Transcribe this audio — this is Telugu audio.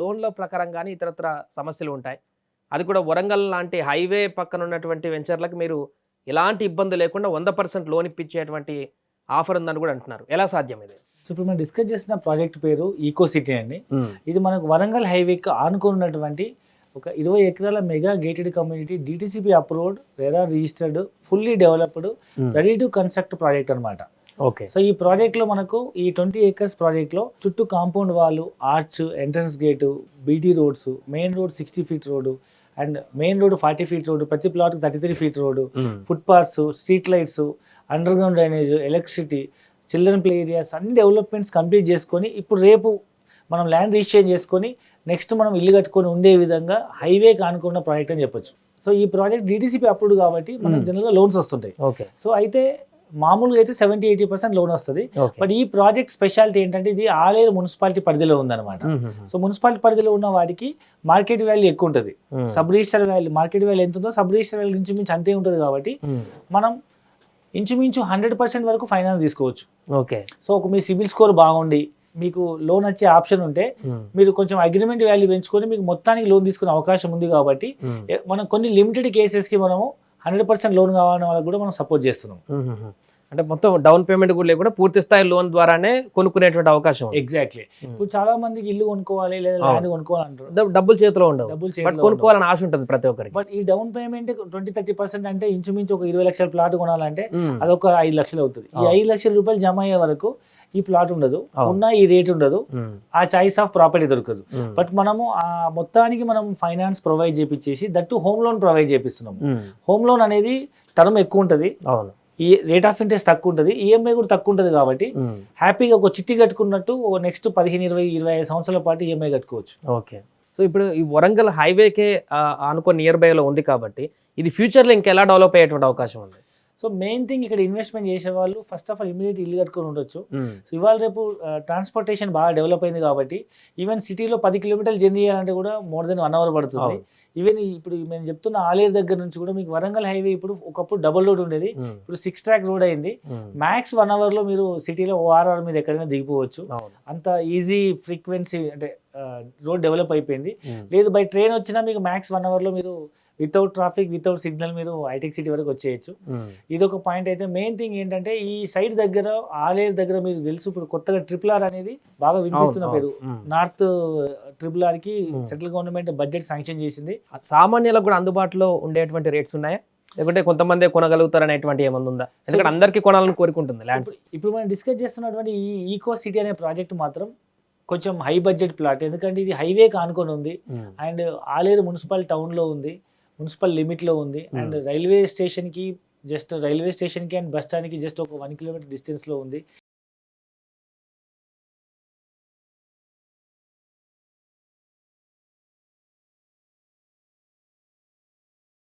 లోన్‌ల ప్రకారం గాని ఇతరత్ర సమస్యలు ఉంటాయి. అది కూడా వరంగల్ లాంటి హైవే పక్కన ఉన్నటువంటి వెంచర్‌లకి మీరు ఎలాంటి ఇబ్బంది లేకుండా 100% లోన్ ఇప్పించేటువంటి ఆఫర్ ఉందని కూడా అంటున్నారు. ఎలా సాధ్యం ఇది? సో ఇప్పుడు మనం డిస్కస్ చేసిన ప్రాజెక్ట్ పేరు ఈకో సిటీ అండి. హ్మ్. ఇది మనకు వరంగల్ హైవేకి ఆనుకున్నటువంటి ఒక 20 ఎకరాల mega gated community DTCP approved, RERA registered, fully developed, ready to construct project అనమాట. ఓకే. సో ఈ ప్రాజెక్ట్లో మనకు ఈ 20 ఏకర్స్ ప్రాజెక్ట్లో చుట్టూ కాంపౌండ్ వాళ్ళు, arch, entrance gate, BT roads, main road 60 feet road and main road 40 feet road, ప్రతి ప్లాట్కి 33 feet road, foot paths, street lights, under ground drainage, electricity, children play areas అన్ని డెవలప్మెంట్స్ కంప్లీట్ చేసుకొని ఇప్పుడు రేపు మనం ల్యాండ్ రిజిస్ట్రేషన్ చేసుకొని నెక్స్ట్ మనం ఇల్లు కట్టుకొని ఉండే విధంగా హైవేకి ఆనుకున్న ప్రాజెక్ట్ అని చెప్పొచ్చు. సో ఈ ప్రాజెక్ట్ డీటీసీపీ అప్రూవ్డ్ కాబట్టి మనకు జనరల్గా లోన్స్ వస్తుంటాయి. ఓకే. సో అయితే మామూలుగా అయితే 70-80% లోన్ వస్తుంది. బట్ ఈ ప్రాజెక్ట్ స్పెషాలిటీ ఏంటంటే ఇది ఆలేరు మున్సిపాలిటీ పరిధిలో ఉందన్నమాట. సో మున్సిపాలిటీ పరిధిలో ఉన్న వాటికి మార్కెట్ వాల్యూ ఎక్కువ ఉంటుంది. Sub register value, market value ఎంత ఉందో సబ్ రిజిస్టర్ వాల్యూ ఇంచుమించు అంతే ఉంటుంది కాబట్టి మనం ఇంచుమించు 100% వరకు ఫైనాన్స్ తీసుకోవచ్చు. ఓకే. సో ఒక మీ సిబిల్ స్కోర్ బాగుండి మీకు లోన్ వచ్చే ఆప్షన్ ఉంటే మీరు కొంచెం అగ్రిమెంట్ వాల్యూ పెంచుకొని మీకు మొత్తానికి లోన్ తీసుకునే అవకాశం ఉంది కాబట్టి మనం కొన్ని లిమిటెడ్ కేసెస్కి మనము 100% లోన్ కావాలన్న వాళ్ళకి కూడా మనం సపోర్ట్ చేస్తున్నాం. అంటే మొత్తం డౌన్ పేమెంట్ కూడా లేకుండా పూర్తి స్థాయి లోన్ ద్వారానే కొనుక్కునేటువంటి అవకాశం ఉంది. ఎగ్జాక్ట్లీ. ఇప్పుడు చాలా మందికి ఇల్లు కొనుక్కోవాలి లేదా ల్యాండ్ కొనుక్కోవాలి అంటారు. డబ్బులు చేతిలో ఉండవు. డబ్బులు బట్ కొనుక్కోవాలని ఆశ ఉంటుంది ప్రతి ఒక్కరికి. బట్ ఈ డౌన్ పేమెంట్ 20-30% అంటే ఇంచుమించు ఒక 20 లక్షల ప్లాట్ కొనాలంటే అదొక 5 లక్షలు అవుతుంది. ఈ 5 లక్షల రూపాయలు జమ అయ్యే వరకు ఈ ప్లాట్ ఉండదు, ఉన్న ఈ రేట్ ఉండదు, ఆ చాయిస్ ఆఫ్ ప్రాపర్టీ దొరకదు. బట్ మనము ఆ మొత్తానికి మనం ఫైనాన్స్ ప్రొవైడ్ చేపించేసి దట్టు హోమ్ లోన్ ప్రొవైడ్ చేపిస్తున్నాము. హోమ్ లోన్ అనేది టర్మ్ ఎక్కువ ఉంటుంది, ఈ రేట్ ఆఫ్ ఇంట్రెస్ట్ తక్కువ ఉంటుంది, ఈఎంఐ కూడా తక్కువ ఉంటుంది కాబట్టి హ్యాపీగా ఒక చిట్టి కట్టుకున్నట్టు నెక్స్ట్ 15-20-25 సంవత్సరాల పాటు ఈఎంఐ కట్టుకోవచ్చు. ఓకే. సో ఇప్పుడు ఈ వరంగల్ హైవేకే అనుకో నియర్ బైలో ఉంది కాబట్టి ఇది ఫ్యూచర్లో ఇంకెలా డెవలప్ అయ్యేటువంటి అవకాశం ఉంది? సో మెయిన్ థింగ్ ఇక్కడ ఇన్వెస్ట్మెంట్ చేసే వాళ్ళు ఫస్ట్ ఆఫ్ ఆల్ ఇమీడియట్ ఇల్లు కట్టుకొని ఉండొచ్చు. సో ఇవాళ రేపు ట్రాన్స్పోర్టేషన్ బాగా డెవలప్ అయింది కాబట్టి ఈవెన్ సిటీలో 10 కిలోమీటర్లు జర్నీ చేయాలంటే కూడా మోర్ దెన్ 1 అవర్ పడుతుంది. ఈవెన్ ఇప్పుడు మేము చెప్తున్న ఆలేరు దగ్గర నుంచి కూడా మీకు వరంగల్ హైవే ఇప్పుడు ఒకప్పుడు డబుల్ రోడ్ ఉండేది, ఇప్పుడు 6 ట్రాక్ రోడ్ అయింది. మ్యాక్స్ 1 అవర్లో మీరు సిటీలో ఓఆర్ఆర్ మీద ఎక్కడైనా దిగిపోవచ్చు. అంత ఈజీ ఫ్రీక్వెన్సీ అంటే రోడ్ డెవలప్ అయిపోయింది. లేదు బై ట్రైన్ వచ్చినా మీకు మ్యాక్స్ 1 అవర్లో మీరు వితౌట్ ట్రాఫిక్, వితౌట్ సిగ్నల్ మీరు హైటెక్ సిటీ వరకు వచ్చేయచ్చు. ఇది ఒక పాయింట్. అయితే మెయిన్ థింగ్ ఏంటంటే ఈ సైడ్ దగ్గర ఆలేరు దగ్గర మీకు తెలుసు ఇప్పుడు కొత్తగా RRR అనేది బాగా వినిపిస్తున్న పేరు. నార్త్ RRR కి సెంట్రల్ గవర్నమెంట్ బడ్జెట్ శాంక్షన్ చేసింది. సామాన్యులకు కూడా అందుబాటులో ఉండేటువంటి రేట్స్ ఉన్నాయా, లేకుంటే కొంతమంది కొనగలుగుతారు అనేటువంటి ఏమన్నా ఉందా? ఎందుకంటే అందరికీ కొనాలని కోరుకుంటుంది ల్యాండ్స్. ఇప్పుడు మనం డిస్కస్ చేస్తున్నటువంటి ఈ ఈకో సిటీ అనే ప్రాజెక్ట్ మాత్రం కొంచెం హై బడ్జెట్ ప్లాట్, ఎందుకంటే ఇది హైవేకి ఆనుకొని ఉంది అండ్ ఆలేరు మున్సిపల్ టౌన్లో ఉంది, మున్సిపల్ లిమిట్లో ఉంది అండ్ రైల్వే స్టేషన్కి అండ్ బస్ స్టాండ్కి జస్ట్ ఒక 1 కిలోమీటర్ డిస్టెన్స్లో ఉంది.